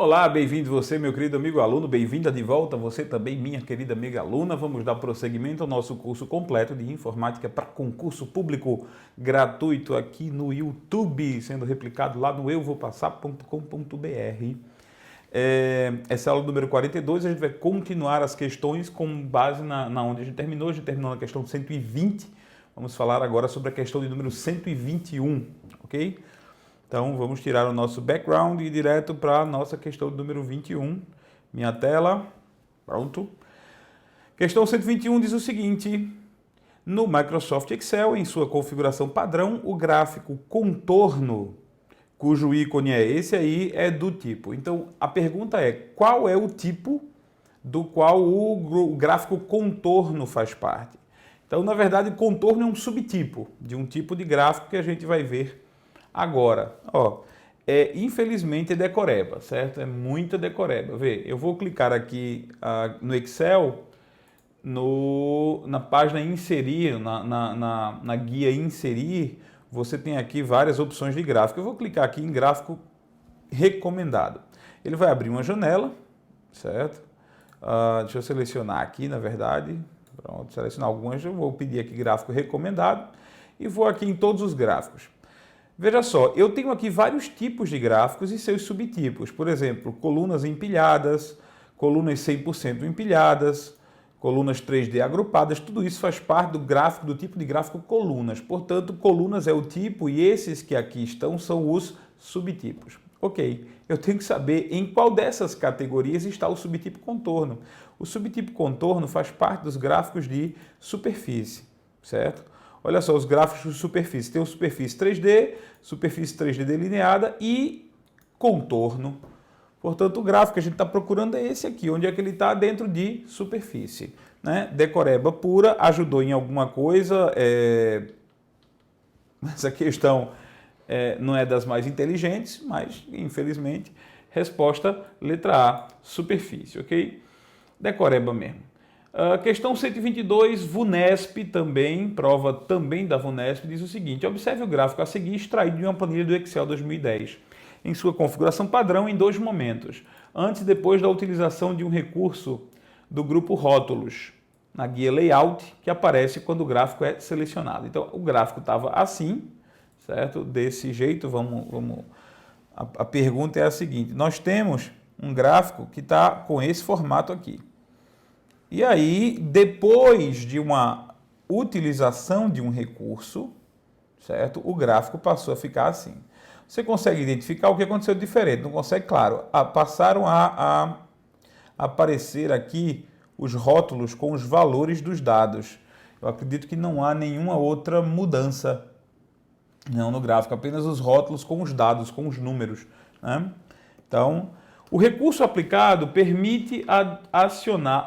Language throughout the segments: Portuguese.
Olá, bem-vindo você, meu querido amigo aluno, bem-vinda de volta, você também, minha querida amiga aluna. Vamos dar prosseguimento ao nosso curso completo de informática para concurso público gratuito aqui no YouTube, sendo replicado lá no euvopassar.com.br. Essa é a aula número 42, a gente vai continuar as questões com base na onde a gente terminou na questão 120, vamos falar agora sobre a questão de número 121, ok? Então, vamos tirar o nosso background e ir direto para a nossa questão número 21. Minha tela, pronto. Questão 121 diz o seguinte: no Microsoft Excel, em sua configuração padrão, o gráfico contorno, cujo ícone é esse aí, é do tipo. Então, a pergunta é, qual é o tipo do qual o gráfico contorno faz parte? Então, na verdade, contorno é um subtipo de um tipo de gráfico que a gente vai ver agora. Infelizmente é decoreba, certo? É muita decoreba. Vê, eu vou clicar aqui no Excel, na página inserir, na guia inserir, você tem aqui várias opções de gráfico. Eu vou clicar aqui em gráfico recomendado. Ele vai abrir uma janela, certo? Deixa eu selecionar aqui, na verdade. Pronto, selecionar algumas. Eu vou pedir aqui gráfico recomendado e vou aqui em todos os gráficos. Veja só, eu tenho aqui vários tipos de gráficos e seus subtipos. Por exemplo, colunas empilhadas, colunas 100% empilhadas, colunas 3D agrupadas, tudo isso faz parte do gráfico, do tipo de gráfico colunas. Portanto, colunas é o tipo e esses que aqui estão são os subtipos. Ok, eu tenho que saber em qual dessas categorias está o subtipo contorno. O subtipo contorno faz parte dos gráficos de superfície, certo? Olha só, os gráficos de superfície. Tem o superfície 3D delineada e contorno. Portanto, o gráfico que a gente está procurando é esse aqui, onde é que ele está dentro de superfície. Né? Decoreba pura, ajudou em alguma coisa. Essa questão não é das mais inteligentes, mas, infelizmente, resposta letra A, superfície, ok? Decoreba mesmo. Questão 122, VUNESP também, prova também da VUNESP, diz o seguinte: observe o gráfico a seguir extraído de uma planilha do Excel 2010, em sua configuração padrão em dois momentos, antes e depois da utilização de um recurso do grupo Rótulos, na guia Layout, que aparece quando o gráfico é selecionado. Então, o gráfico estava assim, certo? Desse jeito, a pergunta é a seguinte: nós temos um gráfico que está com esse formato aqui. E aí, depois de uma utilização de um recurso, certo? O gráfico passou a ficar assim. Você consegue identificar o que aconteceu de diferente? Não consegue? Claro. Passaram a aparecer aqui os rótulos com os valores dos dados. Eu acredito que não há nenhuma outra mudança não no gráfico, apenas os rótulos com os dados, com os números, né? Então, o recurso aplicado permite adicionar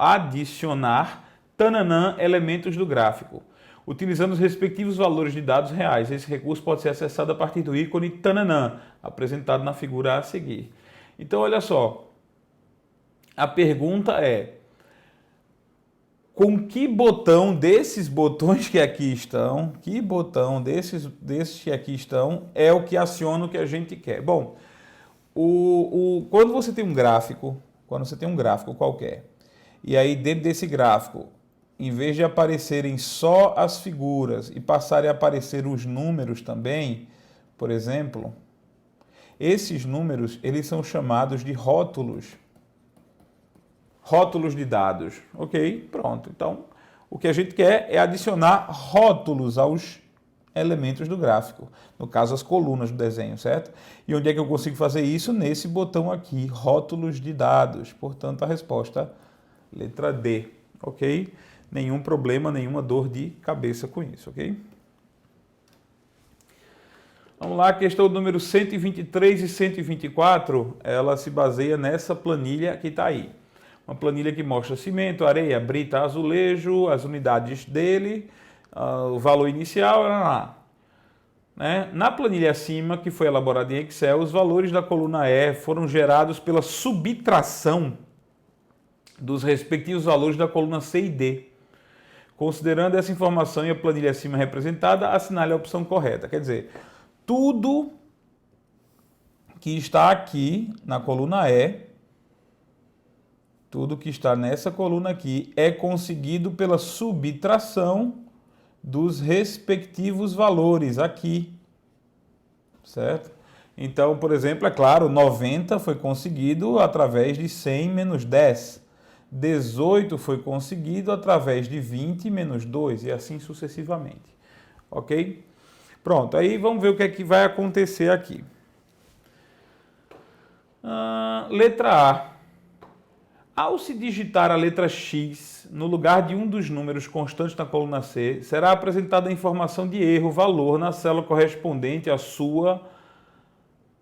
elementos do gráfico, utilizando os respectivos valores de dados reais. Esse recurso pode ser acessado a partir do ícone tananã, apresentado na figura a seguir. Então, olha só, a pergunta é: com que botão desses botões que aqui estão, que botão desses que aqui estão é o que aciona o que a gente quer? Bom, quando você tem um gráfico, qualquer, e aí dentro desse gráfico, em vez de aparecerem só as figuras e passarem a aparecer os números também, por exemplo, esses números, eles são chamados de rótulos de dados, ok? Pronto. Então, o que a gente quer é adicionar rótulos aos elementos do gráfico, no caso as colunas do desenho, certo? E onde é que eu consigo fazer isso? Nesse botão aqui, rótulos de dados. Portanto, a resposta, letra D, ok? Nenhum problema, nenhuma dor de cabeça com isso, ok? Vamos lá, questão número 123 e 124, ela se baseia nessa planilha que está aí. Uma planilha que mostra cimento, areia, brita, azulejo, as unidades dele, o valor inicial, né? Na planilha acima, que foi elaborada em Excel, os valores da coluna E foram gerados pela subtração dos respectivos valores da coluna C e D. Considerando essa informação e a planilha acima representada, assinale a opção correta. Quer dizer, tudo que está aqui na coluna E, tudo que está nessa coluna aqui é conseguido pela subtração dos respectivos valores aqui, certo? Então, por exemplo, é claro, 90 foi conseguido através de 100 menos 10. 18 foi conseguido através de 20 menos 2 e assim sucessivamente. Ok? Pronto, aí vamos ver o que é que vai acontecer aqui. Letra A. Ao se digitar a letra X no lugar de um dos números constantes na coluna C, será apresentada a informação de erro, valor, na célula correspondente à sua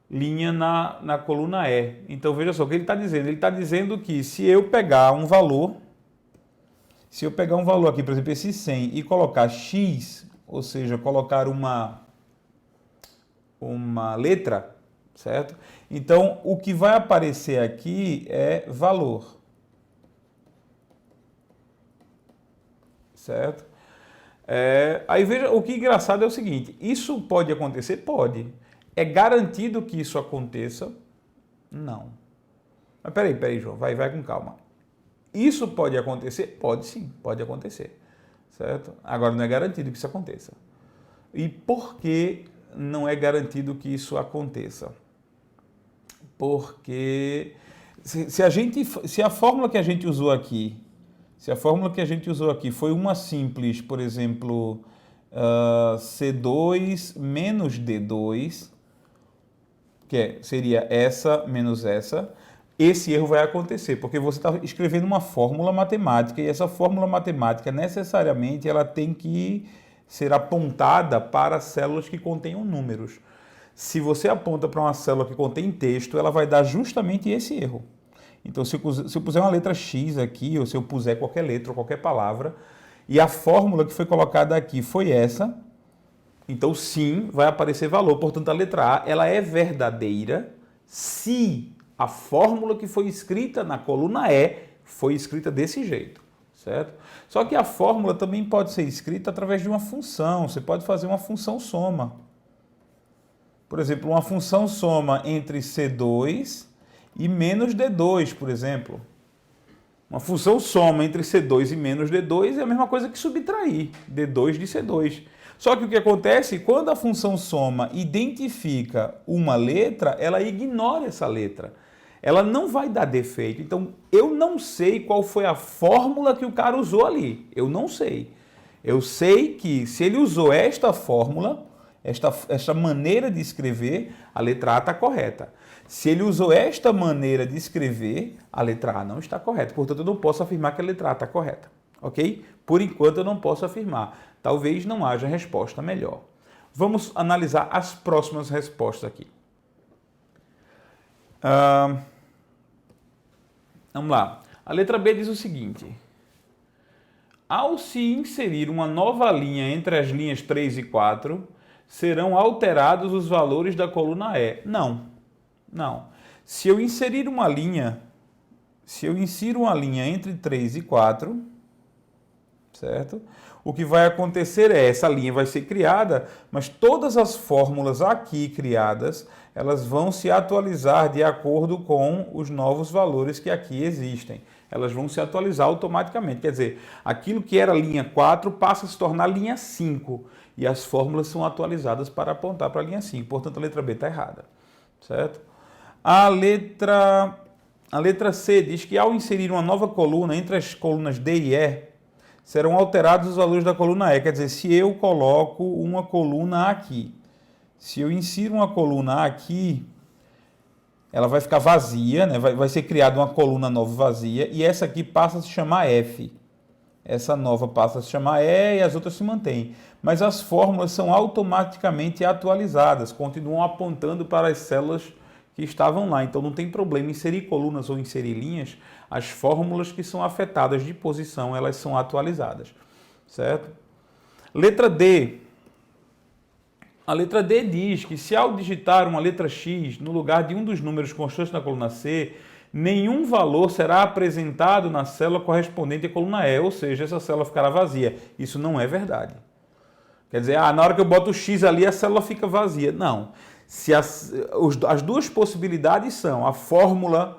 linha na coluna E. Então, veja só o que ele está dizendo. Ele está dizendo que se eu pegar um valor, aqui, por exemplo, esse 100, e colocar X, ou seja, colocar uma letra, certo? Então, o que vai aparecer aqui é valor. Certo? Aí veja, o que é engraçado é o seguinte, isso pode acontecer? Pode. É garantido que isso aconteça? Não. Mas peraí, João, vai com calma. Isso pode acontecer? Pode sim, pode acontecer. Certo? Agora não é garantido que isso aconteça. E por que não é garantido que isso aconteça? Porque se a fórmula que a gente usou aqui foi uma simples, por exemplo, C2 menos D2, seria essa menos essa, esse erro vai acontecer, porque você está escrevendo uma fórmula matemática, e essa fórmula matemática, necessariamente, ela tem que ser apontada para células que contenham números. Se você aponta para uma célula que contém texto, ela vai dar justamente esse erro. Então, se eu puser uma letra X aqui, ou se eu puser qualquer letra ou qualquer palavra, e a fórmula que foi colocada aqui foi essa, então sim, vai aparecer valor. Portanto, a letra A ela é verdadeira se a fórmula que foi escrita na coluna E foi escrita desse jeito, certo? Só que a fórmula também pode ser escrita através de uma função. Você pode fazer uma função soma. Por exemplo, uma função soma entre C2 e menos D2, por exemplo. Uma função soma entre C2 e menos D2 é a mesma coisa que subtrair D2 de C2. Só que o que acontece, quando a função soma identifica uma letra, ela ignora essa letra. Ela não vai dar defeito. Então, eu não sei qual foi a fórmula que o cara usou ali. Eu não sei. Eu sei que se ele usou esta fórmula, esta maneira de escrever, a letra A está correta. Se ele usou esta maneira de escrever, a letra A não está correta. Portanto, eu não posso afirmar que a letra A está correta. Ok? Por enquanto, eu não posso afirmar. Talvez não haja resposta melhor. Vamos analisar as próximas respostas aqui. Vamos lá. A letra B diz o seguinte. Ao se inserir uma nova linha entre as linhas 3 e 4, serão alterados os valores da coluna E. Não. Se eu insiro uma linha entre 3 e 4, certo? O que vai acontecer é, essa linha vai ser criada, mas todas as fórmulas aqui criadas, elas vão se atualizar de acordo com os novos valores que aqui existem. Elas vão se atualizar automaticamente. Quer dizer, aquilo que era linha 4 passa a se tornar linha 5. E as fórmulas são atualizadas para apontar para a linha 5. Portanto, a letra B está errada. Certo? A letra C diz que ao inserir uma nova coluna entre as colunas D e E, serão alterados os valores da coluna E. Quer dizer, se eu coloco uma coluna aqui, se eu insiro uma coluna aqui, ela vai ficar vazia, né? Vai ser criada uma coluna nova vazia, e essa aqui passa a se chamar F. Essa nova passa a se chamar E e as outras se mantêm. Mas as fórmulas são automaticamente atualizadas, continuam apontando para as células que estavam lá. Então não tem problema inserir colunas ou inserir linhas, as fórmulas que são afetadas de posição, elas são atualizadas. Certo? Letra D. A letra D diz que se ao digitar uma letra X no lugar de um dos números constantes na coluna C, nenhum valor será apresentado na célula correspondente à coluna E, ou seja, essa célula ficará vazia. Isso não é verdade. Quer dizer, na hora que eu boto o X ali, a célula fica vazia. Não. Se as duas possibilidades são a fórmula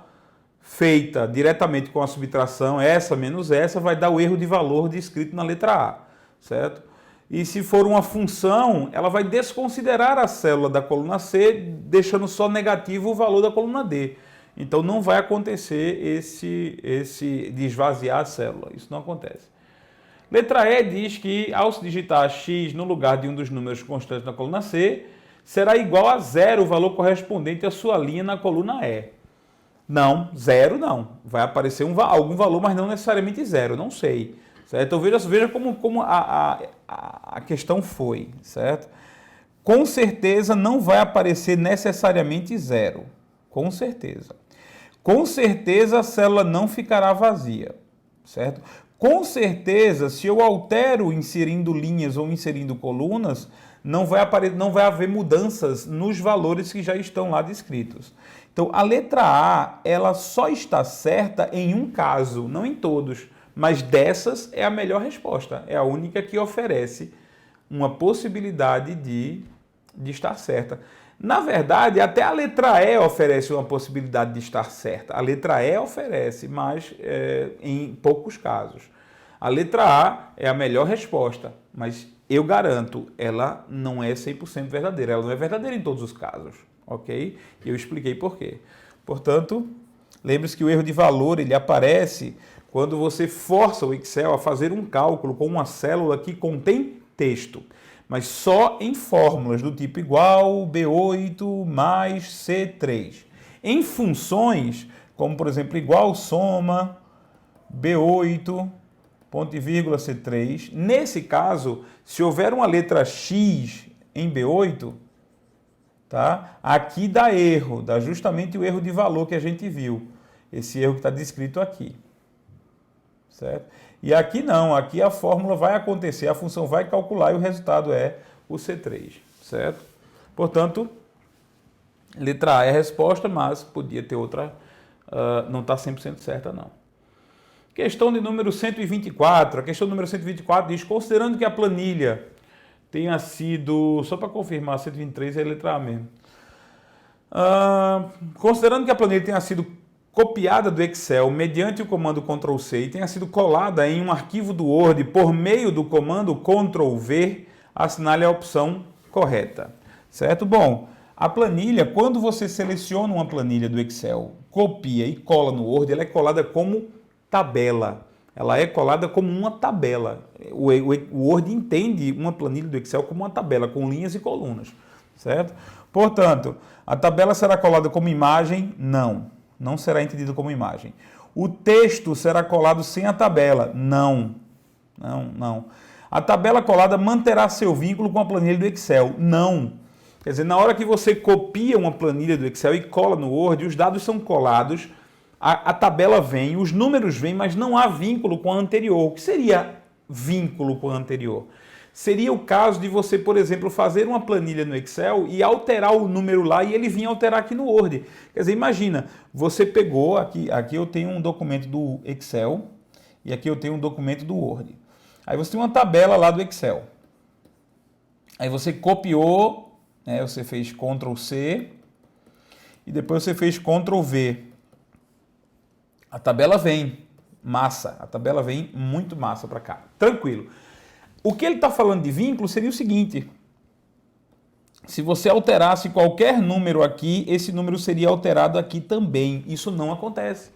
feita diretamente com a subtração, essa menos essa, vai dar o erro de valor descrito na letra A, certo? E se for uma função, ela vai desconsiderar a célula da coluna C, deixando só negativo o valor da coluna D. Então não vai acontecer esse de esvaziar a célula, isso não acontece. Letra E diz que ao se digitar x no lugar de um dos números constantes na coluna C, será igual a zero o valor correspondente à sua linha na coluna E. Não, zero não. Vai aparecer algum valor, mas não necessariamente zero, não sei. Certo? Então veja como a questão foi, certo? Com certeza não vai aparecer necessariamente zero. Com certeza. Com certeza a célula não ficará vazia, certo? Com certeza, se eu altero inserindo linhas ou inserindo colunas, não vai haver mudanças nos valores que já estão lá descritos. Então, a letra A, ela só está certa em um caso, não em todos, mas dessas é a melhor resposta. É a única que oferece uma possibilidade de estar certa. Na verdade, até a letra E oferece uma possibilidade de estar certa. A letra E oferece, mas em poucos casos. A letra A é a melhor resposta, mas eu garanto, ela não é 100% verdadeira. Ela não é verdadeira em todos os casos, ok? E eu expliquei por quê. Portanto, lembre-se que o erro de valor ele aparece quando você força o Excel a fazer um cálculo com uma célula que contém texto, mas só em fórmulas do tipo igual B8 mais C3. Em funções, como por exemplo igual soma B8, ponto e vírgula C3, nesse caso, se houver uma letra X em B8, tá? Aqui dá erro, dá justamente o erro de valor que a gente viu, esse erro que está descrito aqui, certo? E aqui não, aqui a fórmula vai acontecer, a função vai calcular e o resultado é o C3, certo? Portanto, letra A é a resposta, mas podia ter outra, não está 100% certa não. Questão de número 124, a questão número 124 diz, considerando que a planilha tenha sido, só para confirmar, 123 é a letra A mesmo. Considerando que a planilha tenha sido copiada do Excel mediante o comando Ctrl+C e tenha sido colada em um arquivo do Word por meio do comando Ctrl+V, assinale a opção correta, certo? Bom, a planilha, quando você seleciona uma planilha do Excel, copia e cola no Word, ela é colada como tabela. Ela é colada como uma tabela. O Word entende uma planilha do Excel como uma tabela, com linhas e colunas, certo? Portanto, a tabela será colada como imagem? Não. Não será entendido como imagem. O texto será colado sem a tabela? Não. Não. A tabela colada manterá seu vínculo com a planilha do Excel? Não. Quer dizer, na hora que você copia uma planilha do Excel e cola no Word, os dados são colados, a tabela vem, os números vêm, mas não há vínculo com a anterior. O que seria vínculo com a anterior? Seria o caso de você, por exemplo, fazer uma planilha no Excel e alterar o número lá e ele vir alterar aqui no Word. Quer dizer, imagina, você pegou, aqui eu tenho um documento do Excel e aqui eu tenho um documento do Word. Aí você tem uma tabela lá do Excel. Aí você copiou, né, você fez Ctrl+C e depois você fez Ctrl+V. A tabela vem massa, a tabela vem muito massa para cá. Tranquilo. O que ele está falando de vínculo seria o seguinte: se você alterasse qualquer número aqui, esse número seria alterado aqui também. Isso não acontece.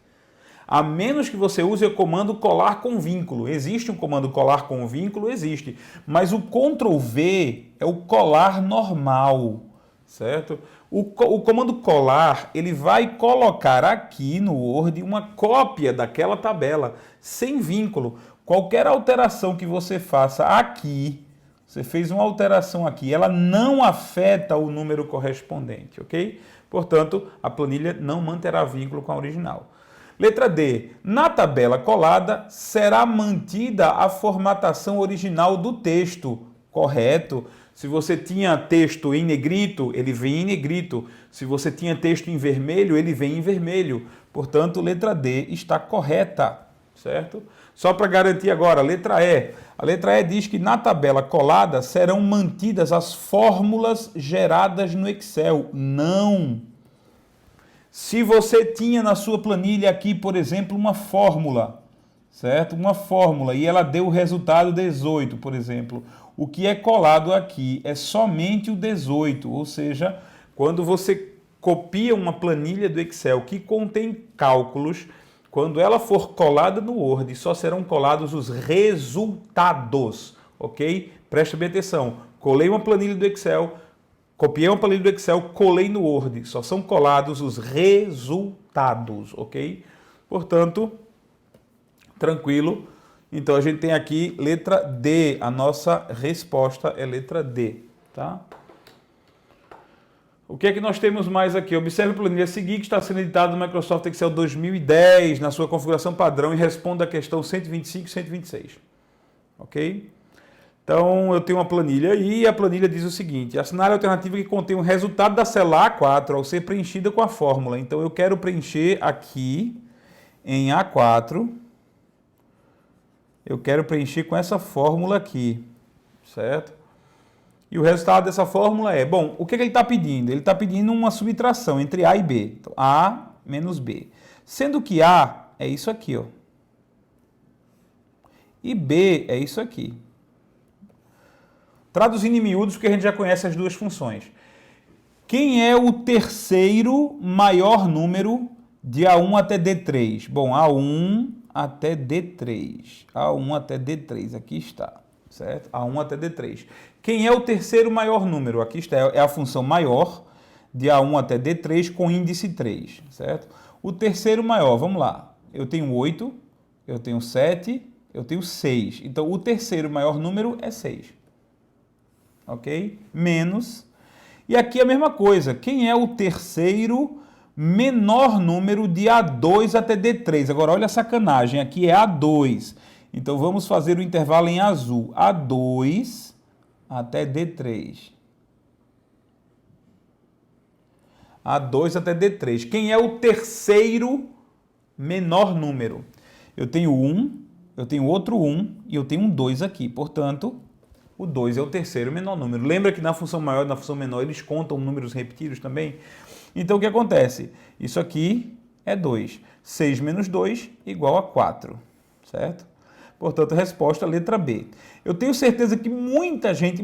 A menos que você use o comando colar com vínculo. Existe um comando colar com vínculo? Existe. Mas o Ctrl+V é o colar normal, certo? O comando colar, ele vai colocar aqui no Word uma cópia daquela tabela, sem vínculo. Qualquer alteração que você faça aqui, você fez uma alteração aqui, ela não afeta o número correspondente, ok? Portanto, a planilha não manterá vínculo com a original. Letra D. Na tabela colada, será mantida a formatação original do texto. Correto. Se você tinha texto em negrito, ele vem em negrito. Se você tinha texto em vermelho, ele vem em vermelho. Portanto, letra D está correta. certo? Só para garantir agora, letra E. A letra E diz que na tabela colada serão mantidas as fórmulas geradas no Excel. Não! Se você tinha na sua planilha aqui, por exemplo, uma fórmula, certo? Uma fórmula e ela deu o resultado 18, por exemplo. O que é colado aqui é somente o 18, ou seja, quando você copia uma planilha do Excel que contém cálculos, quando ela for colada no Word, só serão colados os resultados, ok? Presta bem atenção. Colei uma planilha do Excel, copiei uma planilha do Excel, colei no Word. Só são colados os resultados, ok? Portanto, tranquilo. Então, a gente tem aqui letra D. A nossa resposta é letra D, tá? O que é que nós temos mais aqui? Observe a planilha a seguir que está sendo editada no Microsoft Excel 2010 na sua configuração padrão e responda a questão 125 e 126. Ok? Então, eu tenho uma planilha e a planilha diz o seguinte: assinale a alternativa que contém o resultado da célula A4 ao ser preenchida com a fórmula. Então, eu quero preencher aqui em A4. Eu quero preencher com essa fórmula aqui, certo? E o resultado dessa fórmula é, bom, o que ele está pedindo? Ele está pedindo uma subtração entre A e B. Então, A menos B. Sendo que A é isso aqui, ó. E B é isso aqui. Traduzindo em miúdos, porque a gente já conhece as duas funções. Quem é o terceiro maior número de A1 até D3? Bom, A1 até D3. A1 até D3, aqui está. Certo? A1 até D3. Quem é o terceiro maior número? Aqui está, é a função maior de A1 até D3 com índice 3, certo? O terceiro maior, vamos lá. Eu tenho 8, eu tenho 7, eu tenho 6. Então, o terceiro maior número é 6. Ok? Menos. E aqui a mesma coisa. Quem é o terceiro menor número de A2 até D3? Agora, olha a sacanagem. Aqui é A2. Então, vamos fazer o intervalo em azul. A2 até D3. A2 até D3. Quem é o terceiro menor número? Eu tenho 1, eu tenho outro 1 e eu tenho um 2 aqui. Portanto, o 2 é o terceiro menor número. Lembra que na função maior e na função menor eles contam números repetidos também? Então, o que acontece? Isso aqui é 2. 6 menos 2 igual a 4, certo? Portanto, a resposta é a letra B. Eu tenho certeza que muita gente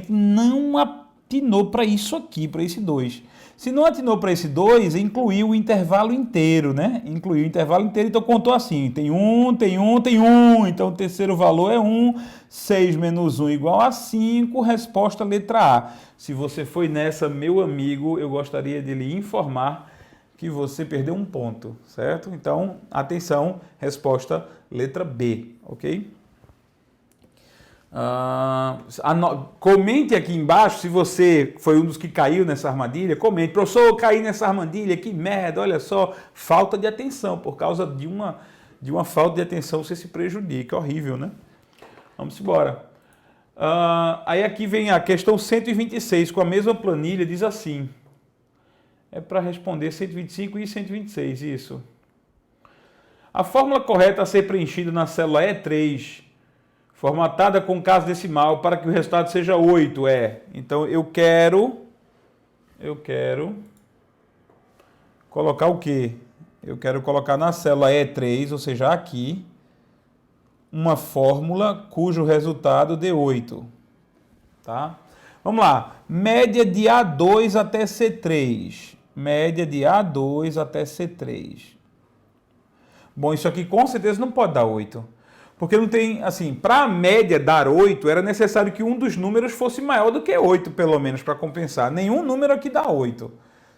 não atinou para isso aqui, para esse 2. Se não atinou para esse 2, incluiu o intervalo inteiro, né? Incluiu o intervalo inteiro, então contou assim, tem 1, tem 1, tem 1. Então, o terceiro valor é 1. 6 menos 1 igual a 5. Resposta letra A. Se você foi nessa, meu amigo, eu gostaria de lhe informar que você perdeu um ponto, certo? Então, atenção, resposta letra B, ok? Comente aqui embaixo se você foi um dos que caiu nessa armadilha. Comente, professor, eu caí nessa armadilha, que merda, olha só, falta de atenção, por causa de uma falta de atenção você se prejudica, horrível, né? Vamos embora. Aí aqui vem a questão 126, com a mesma planilha, diz assim. É para responder 125 e 126, isso. A fórmula correta a ser preenchida na célula E3, formatada com caso decimal para que o resultado seja 8, é. Então, eu quero colocar o quê? Eu quero colocar na célula E3, ou seja, aqui, uma fórmula cujo resultado dê 8. Tá? Vamos lá. Média de A2 até C3. Média de A2 até C3. Bom, isso aqui com certeza não pode dar 8. Porque não tem, assim, para a média dar 8, era necessário que um dos números fosse maior do que 8, pelo menos, para compensar. Nenhum número aqui dá 8.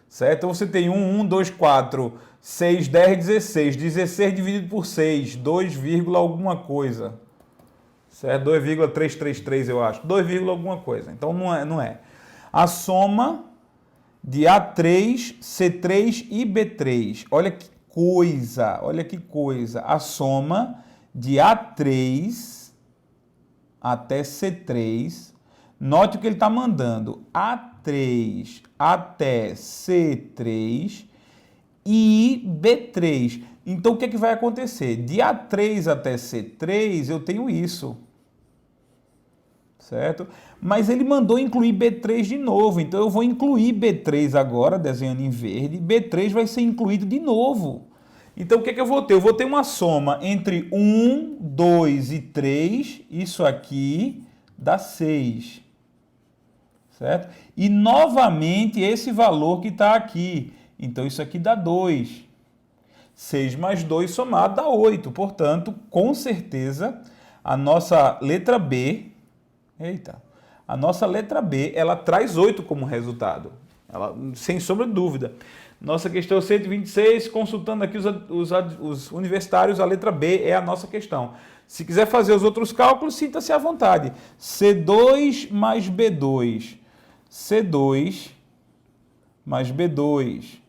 Certo? Então você tem 1, 2, 4, 6, 10, 16. 16 dividido por 6, 2, alguma coisa. Certo? 2,333, eu acho. 2, alguma coisa. Então não é. A soma de A3, C3 e B3. Olha que coisa. A soma de A3 até C3. Note o que ele está mandando. A3 até C3 e B3. Então, o que é que vai acontecer? De A3 até C3, eu tenho isso. Certo? Mas ele mandou incluir B3 de novo. Então, eu vou incluir B3 agora, desenhando em verde. B3 vai ser incluído de novo. Então, o que é que eu vou ter? Eu vou ter uma soma entre 1, 2 e 3. Isso aqui dá 6. Certo? E, novamente, esse valor que está aqui. Então, isso aqui dá 2. 6 mais 2 somado dá 8. Portanto, com certeza, a nossa letra B... A nossa letra B, ela traz 8 como resultado. Ela, sem sombra de dúvida. Nossa questão 126, consultando aqui os universitários, a letra B é a nossa questão. Se quiser fazer os outros cálculos, sinta-se à vontade. C2 mais B2. C2 mais B2.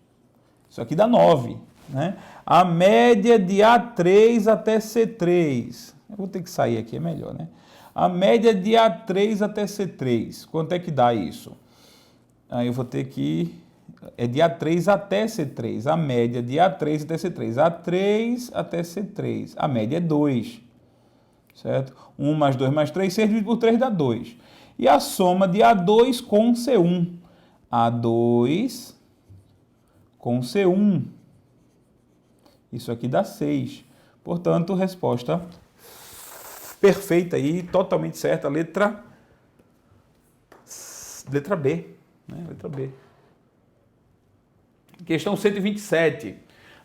Isso aqui dá 9. Né? A média de A3 até C3. Eu vou ter que sair aqui, é melhor, né? A média de A3 até C3. Quanto é que dá isso? Aí eu vou ter que... É de A3 até C3. A média de A3 até C3. A3 até C3. A média é 2. Certo? 1 mais 2 mais 3, 6 dividido por 3 dá 2. E a soma de A2 com C1. A2 com C1. Isso aqui dá 6. Portanto, resposta perfeita aí, totalmente certa, letra B, né? Letra B. Questão 127.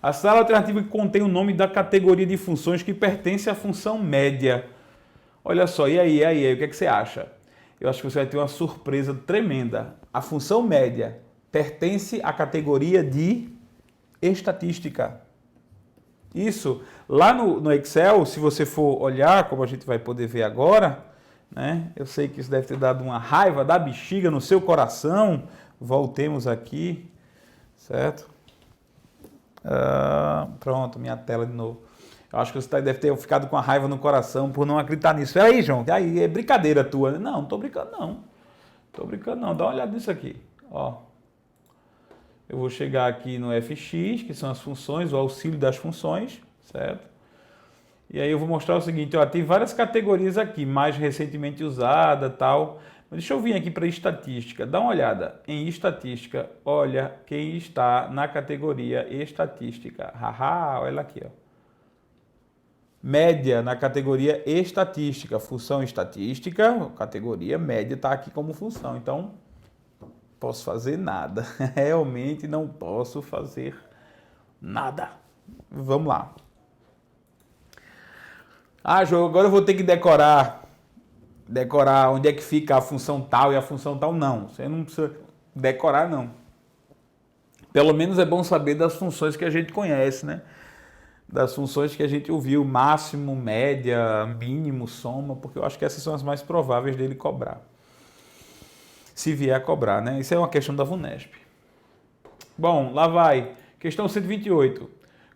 Assinale a alternativa que contém o nome da categoria de funções que pertence à função média. Olha só, e aí, o que é que você acha? Eu acho que você vai ter uma surpresa tremenda. A função média pertence à categoria de estatística. Isso, lá no Excel, se você for olhar, como a gente vai poder ver agora, né? Eu sei que isso deve ter dado uma raiva da bexiga no seu coração. Voltemos aqui, certo? Pronto, minha tela de novo. Eu acho que você deve ter ficado com a raiva no coração por não acreditar nisso. Peraí, João, aí é brincadeira tua. Não tô brincando não. Tô brincando não, dá uma olhada nisso aqui. Ó. Eu vou chegar aqui no FX, que são as funções, o auxílio das funções, certo? E aí eu vou mostrar o seguinte, ó, tem várias categorias aqui, mais recentemente usada, tal. Mas deixa eu vir aqui para estatística. Dá uma olhada em estatística. Olha quem está na categoria estatística. Haha, olha aqui, ó. Média na categoria estatística. Função estatística, categoria média está aqui como função. Então, posso fazer nada. Realmente não posso fazer nada. Vamos lá. João, agora eu vou ter que decorar onde é que fica a função tal e a função tal. Não, você não precisa decorar, não. Pelo menos é bom saber das funções que a gente conhece, né? Das funções que a gente ouviu, máximo, média, mínimo, soma, porque eu acho que essas são as mais prováveis dele cobrar. Se vier a cobrar, né? Isso é uma questão da VUNESP. Bom, lá vai. Questão 128.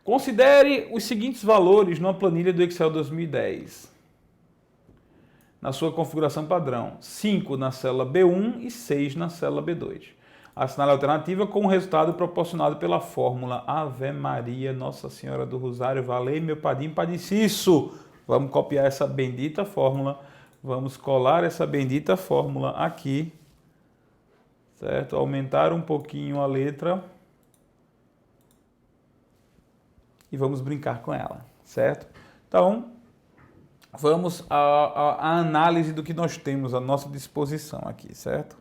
Considere os seguintes valores numa planilha do Excel 2010. Na sua configuração padrão. 5 na célula B1 e 6 na célula B2. Assinale a alternativa com o resultado proporcionado pela fórmula. Ave Maria, Nossa Senhora do Rosário, valei meu padim padiciço. Vamos copiar essa bendita fórmula. Vamos colar essa bendita fórmula aqui. Certo? Aumentar um pouquinho a letra e vamos brincar com ela, certo? Então, vamos à análise do que nós temos à nossa disposição aqui, certo?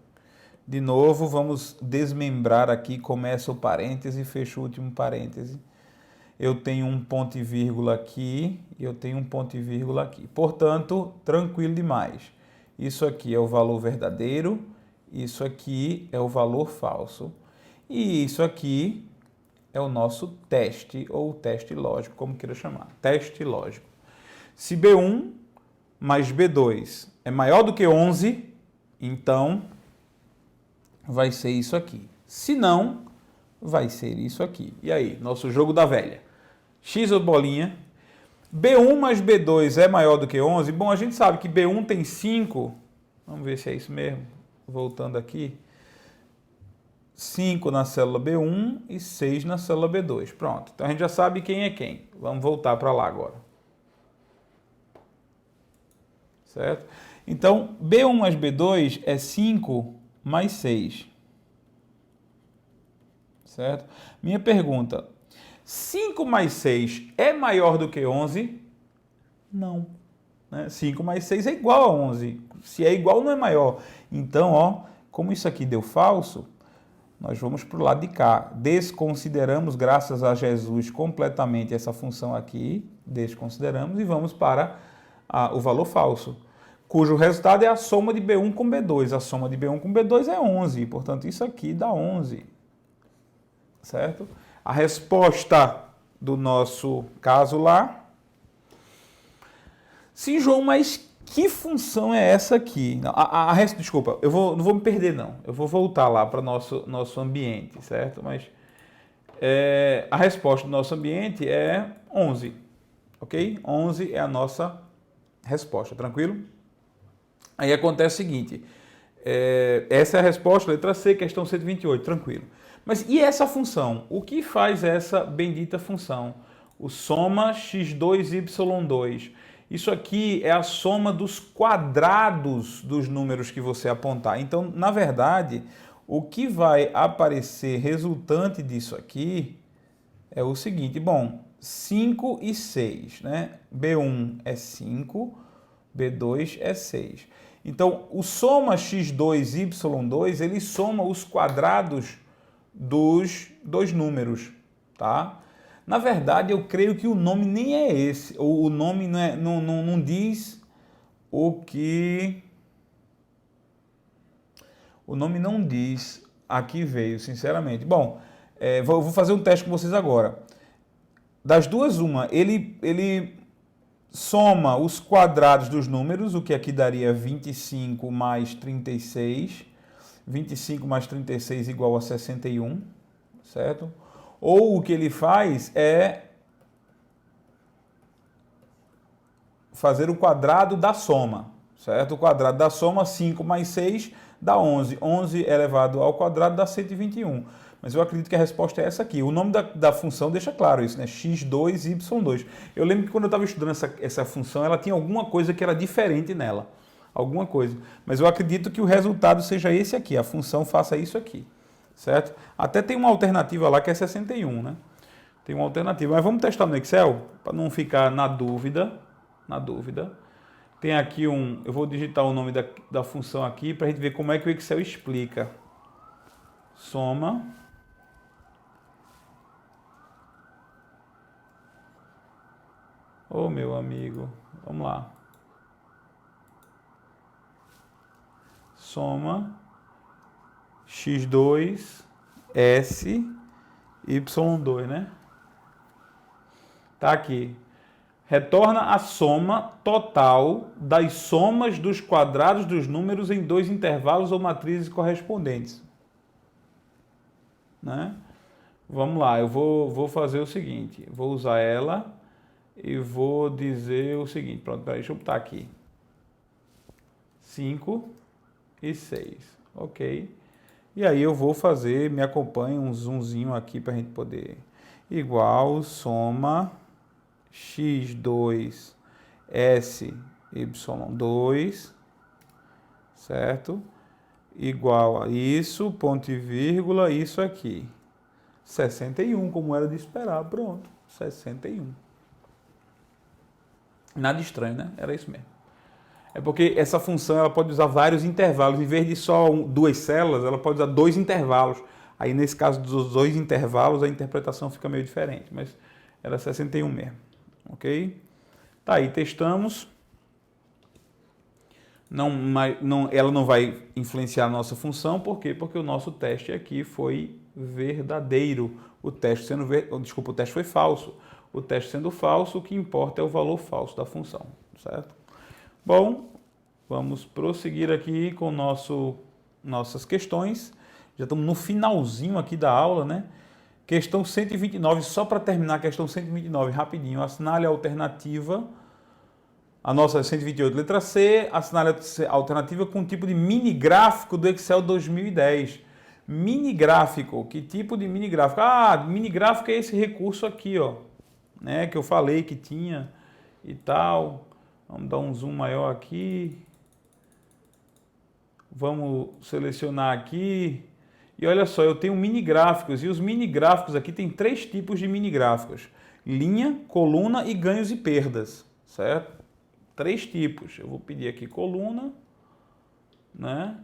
De novo, vamos desmembrar aqui, começa o parêntese e fecha o último parêntese. Eu tenho um ponto e vírgula aqui e eu tenho um ponto e vírgula aqui. Portanto, tranquilo demais. Isso aqui é o valor verdadeiro. Isso aqui é o valor falso. E isso aqui é o nosso teste, ou teste lógico, como queira chamar. Teste lógico. Se B1 mais B2 é maior do que 11, então vai ser isso aqui. Se não, vai ser isso aqui. E aí, nosso jogo da velha. X ou bolinha. B1 mais B2 é maior do que 11? Bom, a gente sabe que B1 tem 5. Vamos ver se é isso mesmo. Voltando aqui, 5 na célula B1 e 6 na célula B2. Pronto, então a gente já sabe quem é quem. Vamos voltar para lá agora. Certo? Então, B1 mais B2 é 5 mais 6. Certo? Minha pergunta, 5 mais 6 é maior do que 11? Não. Né? 5 mais 6 é igual a 11. Se é igual, não é maior. Então, ó, como isso aqui deu falso, nós vamos para o lado de cá. Desconsideramos, graças a Jesus, completamente essa função aqui. Desconsideramos e vamos para o valor falso, cujo resultado é a soma de B1 com B2. A soma de B1 com B2 é 11. Portanto, isso aqui dá 11. Certo? A resposta do nosso caso lá. Sim, João, mas que função é essa aqui? Não, desculpa, não vou me perder, não. Eu vou voltar lá para o nosso ambiente, certo? Mas a resposta do nosso ambiente é 11, ok? 11 é a nossa resposta, tranquilo? Aí acontece o seguinte, essa é a resposta, letra C, questão 128, tranquilo. Mas e essa função? O que faz essa bendita função? O soma x2y2. Isso aqui é a soma dos quadrados dos números que você apontar. Então, na verdade, o que vai aparecer resultante disso aqui é o seguinte. Bom, 5 e 6, né? B1 é 5, B2 é 6. Então, o soma x2y2, ele soma os quadrados dos dois números, tá? Na verdade, eu creio que o nome nem é esse. O nome não diz o que... O nome não diz a que veio, sinceramente. Bom, vou fazer um teste com vocês agora. Das duas, uma. Ele soma os quadrados dos números, o que aqui daria 25 mais 36. 25 mais 36 igual a 61, certo? Ou o que ele faz é fazer o quadrado da soma, certo? O quadrado da soma, 5 mais 6 dá 11. 11 elevado ao quadrado dá 121. Mas eu acredito que a resposta é essa aqui. O nome da função deixa claro isso, né? x2y2. Eu lembro que quando eu estava estudando essa função, ela tinha alguma coisa que era diferente nela. Alguma coisa. Mas eu acredito que o resultado seja esse aqui. A função faça isso aqui. Certo? Até tem uma alternativa lá que é 61, né? Tem uma alternativa. Mas vamos testar no Excel, para não ficar na dúvida. Tem aqui eu vou digitar o nome da função aqui para a gente ver como é que o Excel explica. Soma. Ô, meu amigo. Vamos lá. Soma x2 s y2, né? Tá aqui. Retorna a soma total das somas dos quadrados dos números em dois intervalos ou matrizes correspondentes. Né? Vamos lá, eu vou fazer o seguinte. Vou usar ela e vou dizer o seguinte. Pronto, peraí, deixa eu botar aqui. 5 e 6, ok? E aí eu vou fazer, me acompanha um zoomzinho aqui para a gente poder... Igual, soma x2 s y2, certo? Igual a isso, ponto e vírgula, isso aqui. 61, como era de esperar, pronto, 61. Nada estranho, né? Era isso mesmo. É porque essa função ela pode usar vários intervalos. Em vez de só duas células, ela pode usar dois intervalos. Aí, nesse caso dos dois intervalos, a interpretação fica meio diferente. Mas era 61 mesmo. Ok? Tá aí, testamos. Ela não vai influenciar a nossa função. Por quê? Porque o nosso teste aqui foi verdadeiro. O teste o teste foi falso. O teste sendo falso, o que importa é o valor falso da função. Certo? Bom, vamos prosseguir aqui com nossas questões. Já estamos no finalzinho aqui da aula, né? Questão 129, só para terminar a questão 129, rapidinho. Assinale a alternativa, a nossa 128, letra C, assinale a alternativa com o tipo de mini gráfico do Excel 2010. Mini gráfico, que tipo de mini gráfico? Ah, mini gráfico é esse recurso aqui, ó, né, que eu falei que tinha e tal. Vamos dar um zoom maior aqui. Vamos selecionar aqui. E olha só, eu tenho mini gráficos, e os mini gráficos aqui tem 3 tipos de mini gráficos: linha, coluna e ganhos e perdas, certo? 3 tipos. Eu vou pedir aqui coluna, né?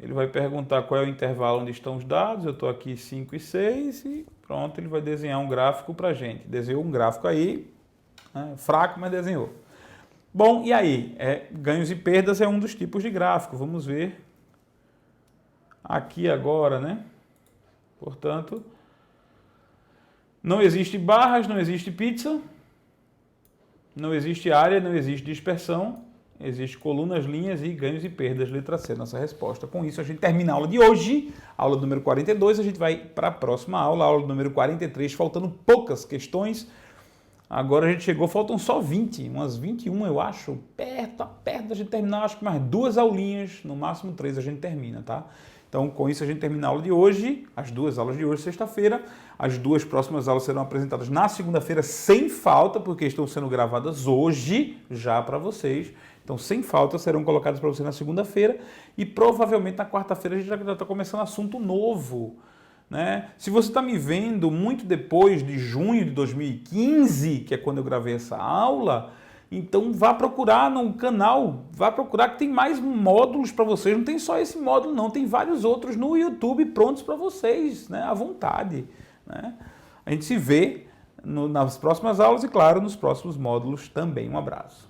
Ele vai perguntar qual é o intervalo onde estão os dados. Eu estou aqui 5 e 6 e pronto, ele vai desenhar um gráfico para a gente. Desenhou um gráfico aí, né? Fraco, mas desenhou. Bom, e aí? Ganhos e perdas é um dos tipos de gráfico. Vamos ver aqui agora, né? Portanto, não existe barras, não existe pizza, não existe área, não existe dispersão. Existe colunas, linhas e ganhos e perdas, letra C, nossa resposta. Com isso, a gente termina a aula de hoje, aula número 42, a gente vai para a próxima aula número 43, faltando poucas questões. Agora a gente chegou, faltam só 20, umas 21 eu acho, perto da gente terminar, acho que mais 2 aulinhas, no máximo 3 a gente termina, tá? Então, com isso a gente termina a aula de hoje, as 2 aulas de hoje, sexta-feira. As 2 próximas aulas serão apresentadas na segunda-feira, sem falta, porque estão sendo gravadas hoje, já para vocês. Então, sem falta, serão colocadas para você na segunda-feira e provavelmente na quarta-feira a gente já está começando assunto novo, né? Se você está me vendo muito depois de junho de 2015, que é quando eu gravei essa aula, então vá procurar no canal, vá procurar que tem mais módulos para vocês. Não tem só esse módulo não, tem vários outros no YouTube prontos para vocês, né? À vontade, né? A gente se vê nas próximas aulas e, claro, nos próximos módulos também. Um abraço.